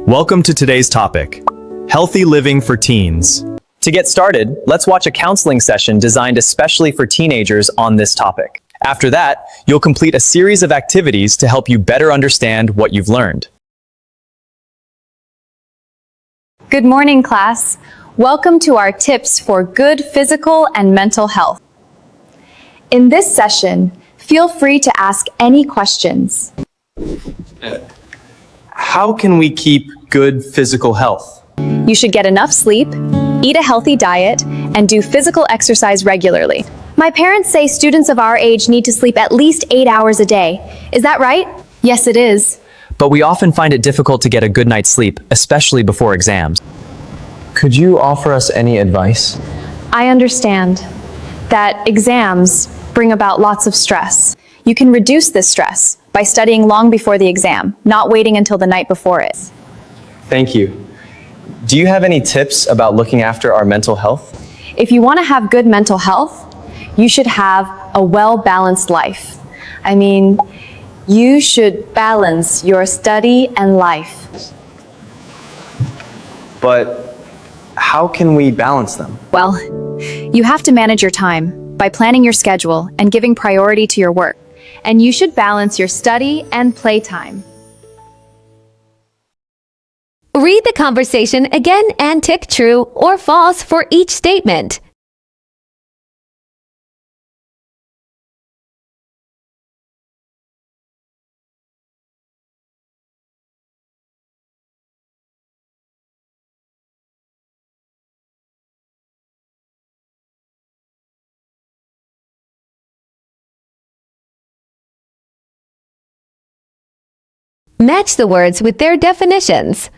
Welcome to today's topic, healthy living for teens. To get started, let's watch a counseling session designed especially for teenagers on this topic. After that, you'll complete a series of activities to help you better understand what you've learned. Good morning, class. Welcome to our tips for good physical and mental health. In this session, feel free to ask any questions. How can we keep good physical health? You should get enough sleep, eat a healthy diet, and do physical exercise regularly. My parents say students of our age need to sleep at least 8 hours a day. Is that right? Yes, it is. But we often find it difficult to get a good night's sleep, especially before exams. Could you offer us any advice? I understand that exams bring about lots of stress. You can reduce this stress by studying long before the exam, not waiting until the night before it. Thank you. Do you have any tips about looking after our mental health? If you want to have good mental health, you should have a well-balanced life. You should balance your study and life. But how can we balance them? Well, you have to manage your time by planning your schedule and giving priority to your work. And you should balance your study and playtime. Read the conversation again and tick true or false for each statement. Match the words with their definitions.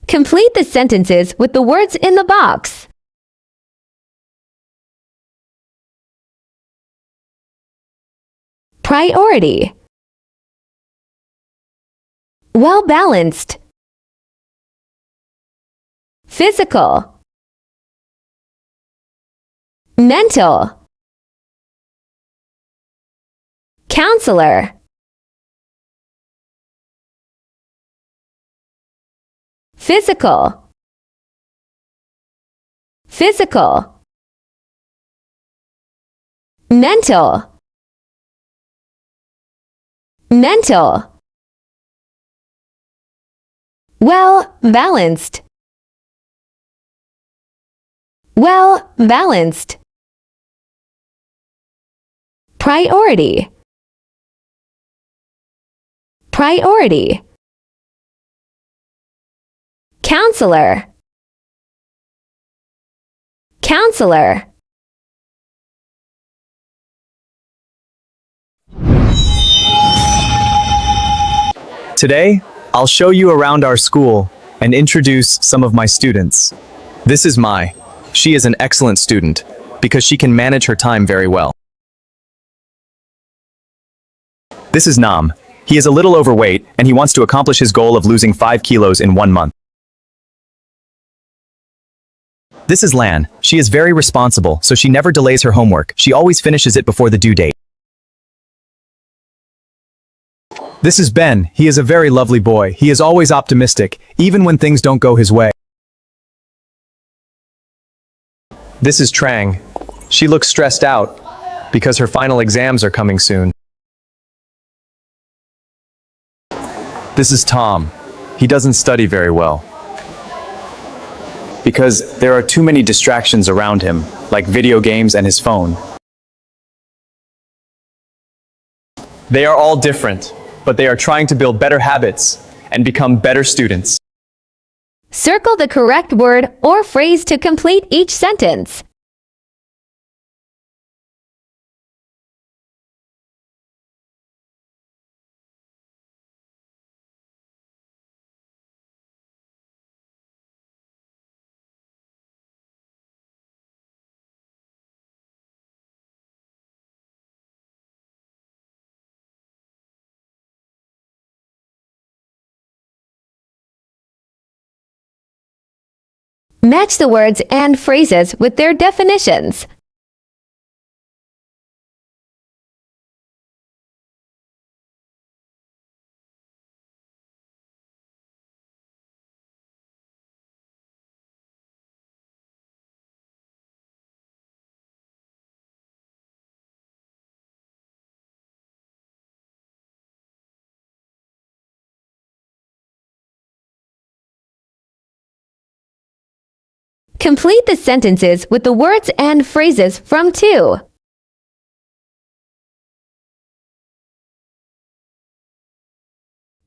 Complete the sentences with the words in the box. Priority. Well-balanced. Physical. Mental. Counselor. Physical. Physical. Mental. Mental. Well-balanced. Well-balanced. Priority. Priority. Counselor. Counselor. Today, I'll show you around our school and introduce some of my students. This is Mai. She is an excellent student because she can manage her time very well. This is Nam. He is a little overweight and he wants to accomplish his goal of losing 5 kilos in 1 month. This is Lan. She is very responsible, so she never delays her homework. She always finishes it before the due date. This is Ben. He is a very lovely boy. He is always optimistic, even when things don't go his way. This is Trang. She looks stressed out because her final exams are coming soon. This is Tom. He doesn't study very well because there are too many distractions around him, like video games and his phone. They are all different, but they are trying to build better habits and become better students. Circle the correct word or phrase to complete each sentence. Match the words and phrases with their definitions. Complete the sentences with the words and phrases from 2.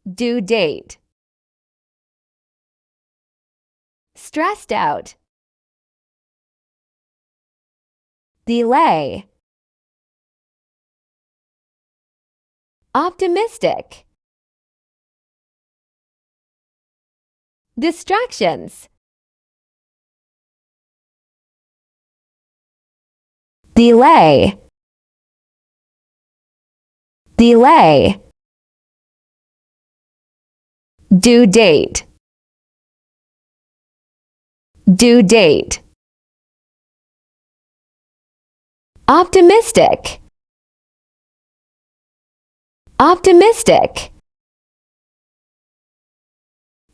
Due date. Stressed out. Delay. Optimistic. Distractions. Delay. Delay. Due date. Due date. Optimistic. Optimistic.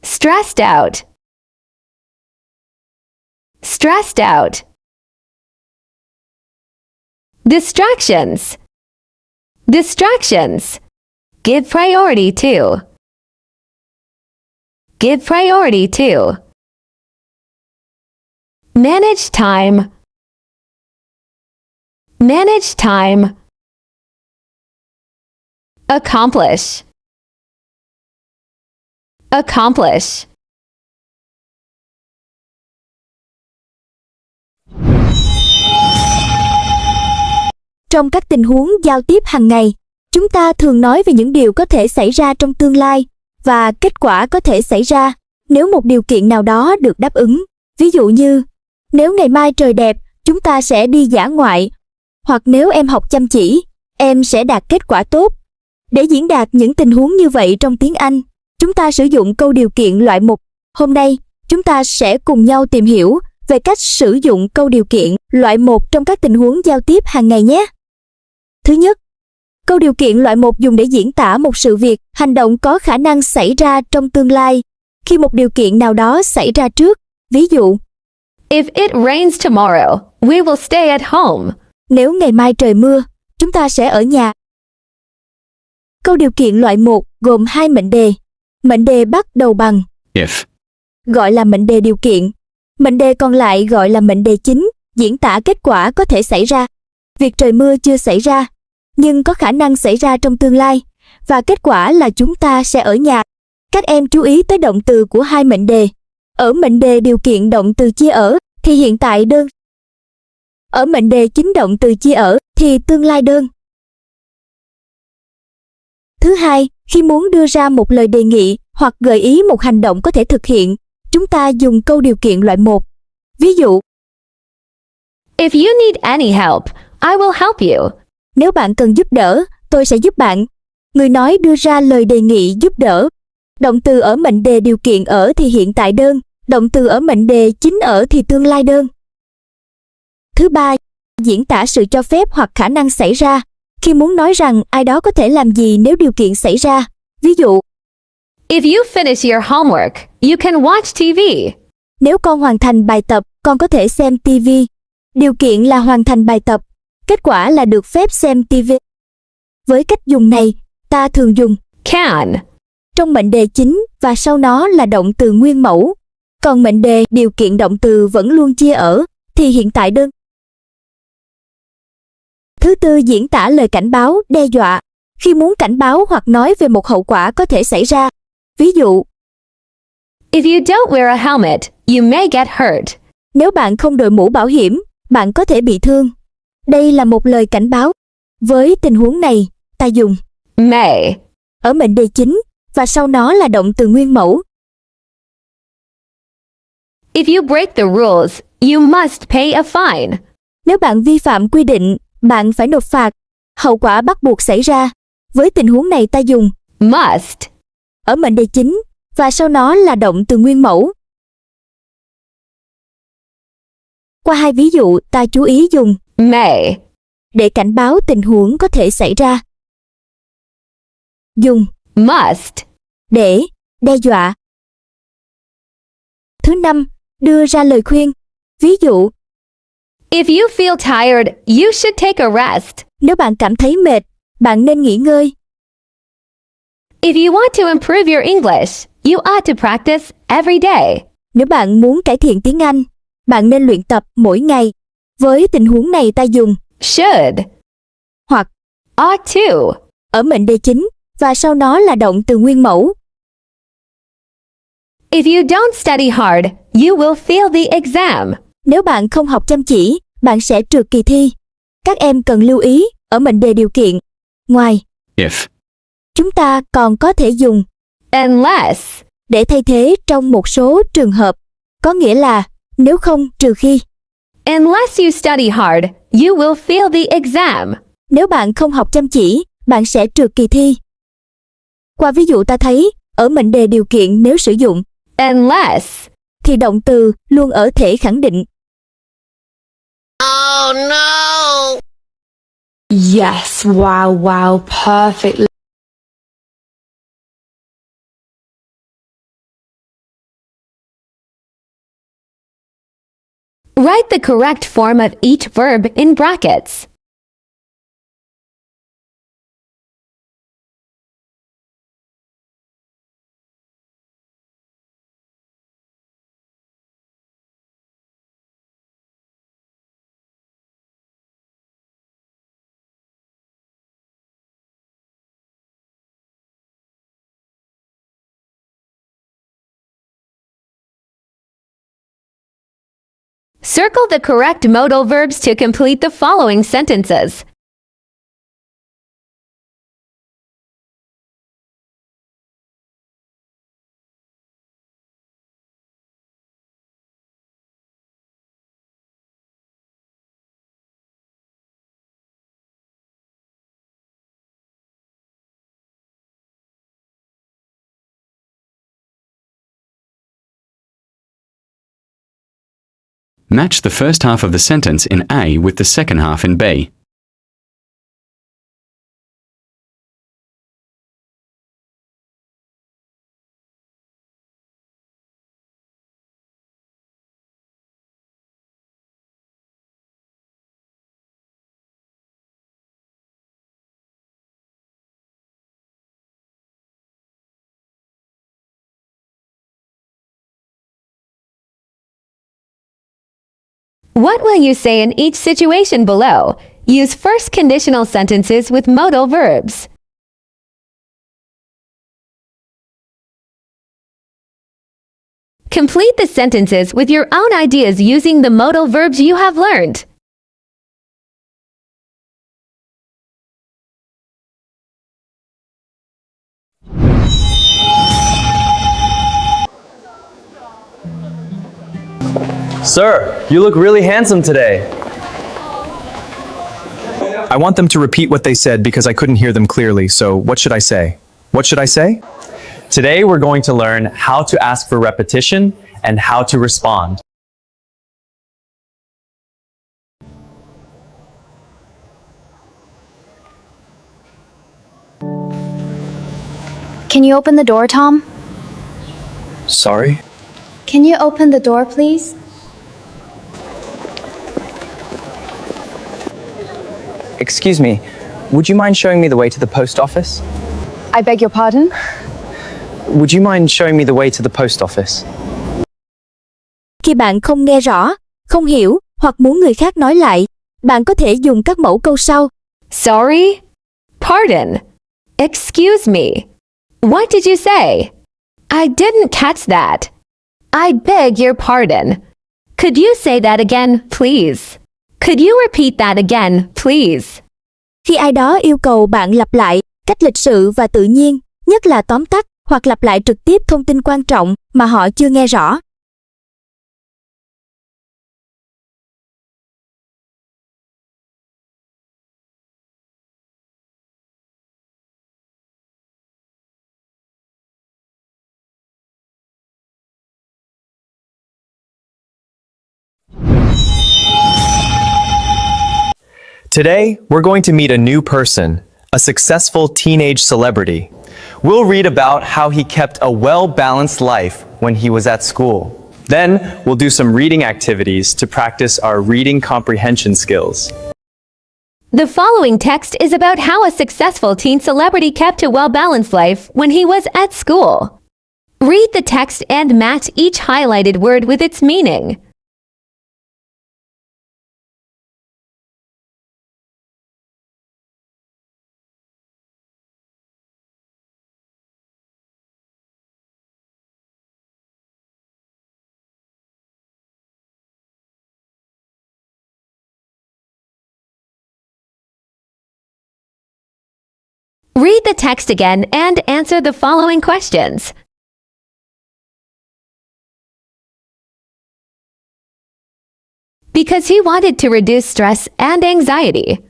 Stressed out. Stressed out. Distractions. Distractions. Give priority to. Give priority to. Manage time. Manage time. Accomplish. Accomplish. Trong các tình huống giao tiếp hàng ngày, chúng ta thường nói về những điều có thể xảy ra trong tương lai và kết quả có thể xảy ra nếu một điều kiện nào đó được đáp ứng. Ví dụ như, nếu ngày mai trời đẹp, chúng ta sẽ đi dã ngoại. Hoặc nếu em học chăm chỉ, em sẽ đạt kết quả tốt. Để diễn đạt những tình huống như vậy trong tiếng Anh, chúng ta sử dụng câu điều kiện loại 1. Hôm nay, chúng ta sẽ cùng nhau tìm hiểu về cách sử dụng câu điều kiện loại 1 trong các tình huống giao tiếp hàng ngày nhé. Thứ nhất, câu điều kiện loại 1 dùng để diễn tả một sự việc, hành động có khả năng xảy ra trong tương lai khi một điều kiện nào đó xảy ra trước. Ví dụ, If it rains tomorrow, we will stay at home. nếu ngày mai trời mưa, chúng ta sẽ ở nhà. Câu điều kiện loại 1 gồm 2 mệnh đề. Mệnh đề bắt đầu bằng If. gọi là mệnh đề điều kiện. Mệnh đề còn lại gọi là mệnh đề chính, diễn tả kết quả có thể xảy ra. Việc trời mưa chưa xảy ra, nhưng có khả năng xảy ra trong tương lai, và kết quả là chúng ta sẽ ở nhà. Các em chú ý tới động từ của 2 mệnh đề. Ở mệnh đề điều kiện động từ chia ở thì hiện tại đơn. Ở mệnh đề chính động từ chia ở thì tương lai đơn. Thứ hai, khi muốn đưa ra một lời đề nghị hoặc gợi ý một hành động có thể thực hiện, chúng ta dùng câu điều kiện loại 1. Ví dụ, If you need any help, I will help you. nếu bạn cần giúp đỡ, tôi sẽ giúp bạn. Người nói đưa ra lời đề nghị giúp đỡ. Động từ ở mệnh đề điều kiện ở thì hiện tại đơn, động từ ở mệnh đề chính ở thì tương lai đơn. Thứ ba, diễn tả sự cho phép hoặc khả năng xảy ra. Khi muốn nói rằng ai đó có thể làm gì nếu điều kiện xảy ra. Ví dụ, If you finish your homework, you can watch TV. nếu con hoàn thành bài tập, con có thể xem TV. Điều kiện là hoàn thành bài tập, kết quả là được phép xem TV. Với cách dùng này, ta thường dùng Can. trong mệnh đề chính và sau nó là động từ nguyên mẫu. Còn mệnh đề điều kiện động từ vẫn luôn chia ở thì hiện tại đơn. Thứ tư, diễn tả lời cảnh báo, đe dọa. Khi muốn cảnh báo hoặc nói về một hậu quả có thể xảy ra. Ví dụ, If you don't wear a helmet, you may get hurt. nếu bạn không đội mũ bảo hiểm, bạn có thể bị thương. Đây là một lời cảnh báo. Với tình huống này, ta dùng May. ở mệnh đề chính và sau nó là động từ nguyên mẫu. If you break the rules, you must pay a fine. Nếu bạn vi phạm quy định, bạn phải nộp phạt. Hậu quả bắt buộc xảy ra. Với tình huống này ta dùng Must. ở mệnh đề chính và sau nó là động từ nguyên mẫu. Qua hai ví dụ, ta chú ý dùng may, để cảnh báo tình huống có thể xảy ra. Dùng must, để đe dọa. Thứ năm, đưa ra lời khuyên. Ví dụ, if you feel tired, you should take a rest. nếu bạn cảm thấy mệt, bạn nên nghỉ ngơi. If you want to improve your English, you ought to practice every day. Nếu bạn muốn cải thiện tiếng Anh, bạn nên luyện tập mỗi ngày. Với tình huống này ta dùng Should, hoặc ought to. ở mệnh đề chính và sau nó là động từ nguyên mẫu. If you don't study hard, you will fail the exam. Nếu bạn không học chăm chỉ, bạn sẽ trượt kỳ thi. Các em cần lưu ý ở mệnh đề điều kiện. Ngoài If. chúng ta còn có thể dùng Unless, để thay thế trong một số trường hợp, có nghĩa là nếu không trừ khi. unless you study hard, you will fail the exam. Nếu bạn không học chăm chỉ, bạn sẽ trượt kỳ thi. Qua ví dụ ta thấy, ở mệnh đề điều kiện nếu sử dụng Unless, thì động từ luôn ở thể khẳng định. Yes, wow, wow, perfect. write the correct form of each verb in brackets. Circle the correct modal verbs to complete the following sentences. Match the first half of the sentence in A with the second half in B. What will you say in each situation below? Use first conditional sentences with modal verbs. Complete the sentences with your own ideas using the modal verbs you have learned. Sir, you look really handsome today. I want them to repeat what they said because I couldn't hear them clearly, so what should I say? What should I say? Today we're going to learn how to ask for repetition and how to respond. Can you open the door, Tom? Sorry? Can you open the door, please? Excuse me, would you mind showing me the way to the post office? I beg your pardon? Would you mind showing me the way to the post office? Khi bạn không nghe rõ, không hiểu hoặc muốn người khác nói lại, bạn có thể dùng các mẫu câu sau. Sorry? Pardon? Excuse me? What did you say? I didn't catch that. I beg your pardon. Could you say that again, please? Could you repeat that again, please? Khi ai đó yêu cầu bạn lặp lại cách lịch sự và tự nhiên, nhất là tóm tắt hoặc lặp lại trực tiếp thông tin quan trọng mà họ chưa nghe rõ. Today, we're going to meet a new person, a successful teenage celebrity. We'll read about how he kept a well-balanced life when he was at school. Then, we'll do some reading activities to practice our reading comprehension skills. The following text is about how a successful teen celebrity kept a well-balanced life when he was at school. Read the text and match each highlighted word with its meaning. Read the text again and answer the following questions. Because he wanted to reduce stress and anxiety.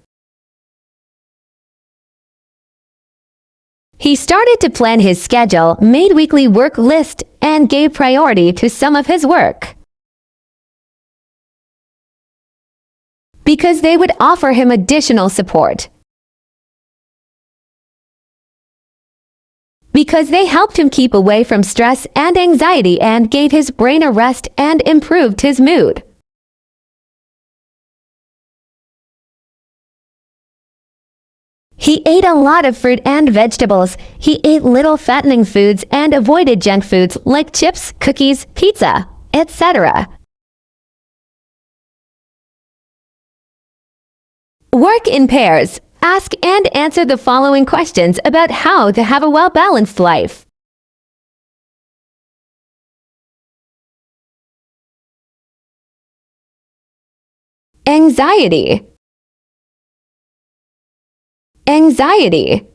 He started to plan his schedule, made weekly work list, and gave priority to some of his work. Because they would offer him additional support. Because they helped him keep away from stress and anxiety and gave his brain a rest and improved his mood. He ate a lot of fruit and vegetables. He ate little fattening foods and avoided junk foods like chips, cookies, pizza, etc. Work in pairs. Ask and answer the following questions about how to have a well-balanced life. Anxiety. Anxiety.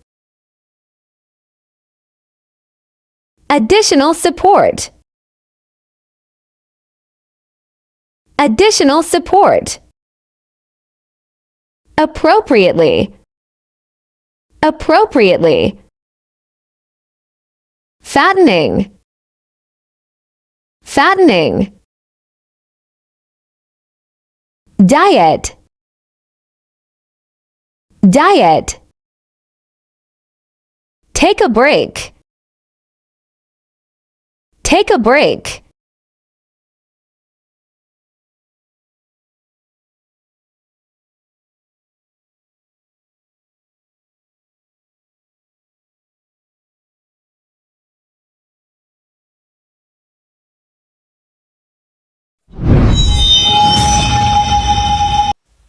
Additional support. Additional support. Appropriately. Appropriately. Fattening. Fattening. Diet. Diet. Take a break. Take a break.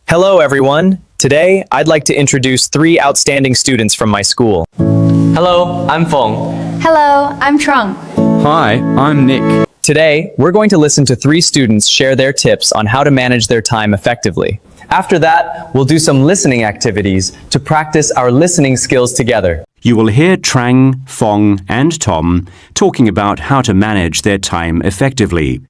Hello, everyone. Today, I'd like to introduce 3 outstanding students from my school. Hello, I'm Feng. Hello, I'm Trung. Hi, I'm Nick. Today, we're going to listen to 3 students share their tips on how to manage their time effectively. After that, we'll do some listening activities to practice our listening skills together. You will hear Trang, Fong, and Tom talking about how to manage their time effectively.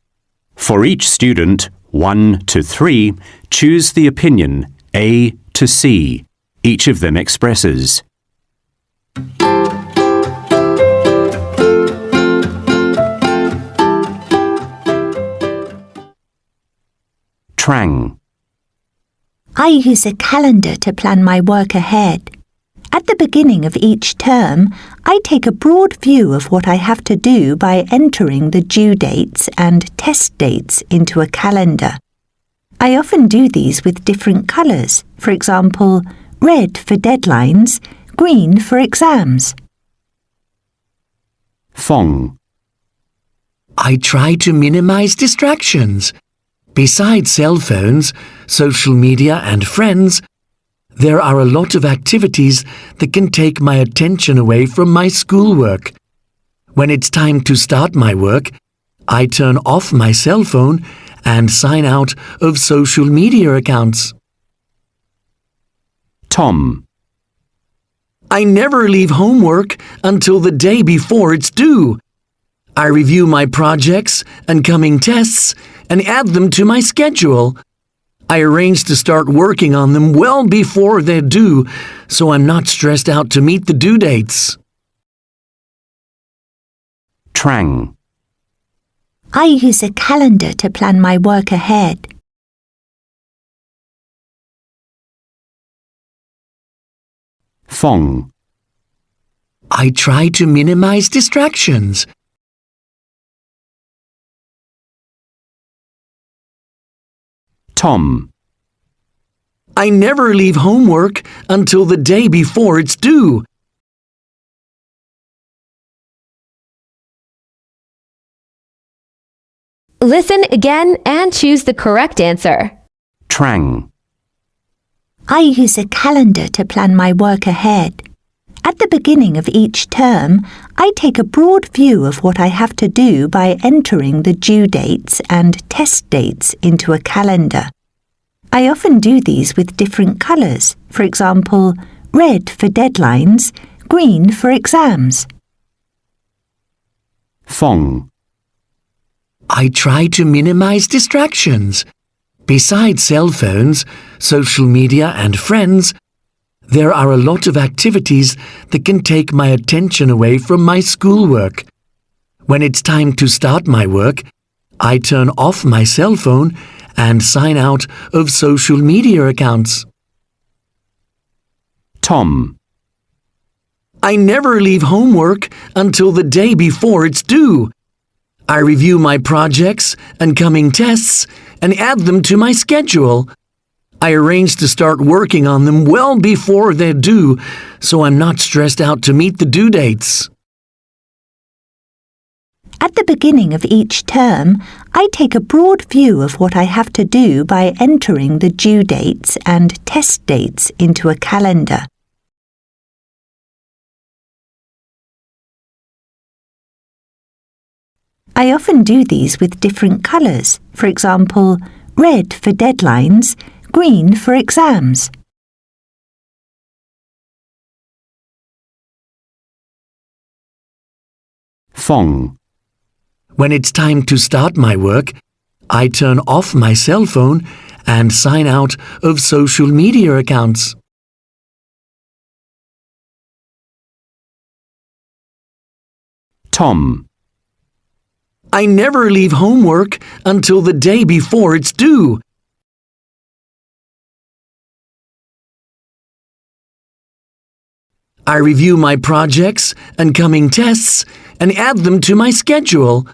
For each student, 1 to 3, choose the opinion A to C each of them expresses. Trang. I use a calendar to plan my work ahead. At the beginning of each term, I take a broad view of what I have to do by entering the due dates and test dates into a calendar. I often do these with different colours, for example, red for deadlines, green for exams. Fong. I try to minimize distractions. Besides cell phones, social media and friends, there are a lot of activities that can take my attention away from my schoolwork. When it's time to start my work, I turn off my cell phone and sign out of social media accounts. Tom. I never leave homework until the day before it's due. I review my projects and coming tests and add them to my schedule. I arrange to start working on them well before they're due, so I'm not stressed out to meet the due dates. Trang. I use a calendar to plan my work ahead. Phong. I try to minimize distractions. Tom. I never leave homework until the day before it's due. Listen again and choose the correct answer. Trang. I use a calendar to plan my work ahead. At the beginning of each term, I take a broad view of what I have to do by entering the due dates and test dates into a calendar. I often do these with different colours, for example, red for deadlines, green for exams. Phong. I try to minimize distractions. Besides cell phones, social media and friends, there are a lot of activities that can take my attention away from my schoolwork. When it's time to start my work, I turn off my cell phone and sign out of social media accounts. Tom. I never leave homework until the day before it's due. I review my projects and coming tests and add them to my schedule. I arrange to start working on them well before they're due, so I'm not stressed out to meet the due dates. At the beginning of each term, I take a broad view of what I have to do by entering the due dates and test dates into a calendar. I often do these with different colours, for example, red for deadlines, green for exams. Phong. When it's time to start my work, I turn off my cell phone and sign out of social media accounts. Tom. I never leave homework until the day before it's due. I review my projects and coming tests and add them to my schedule.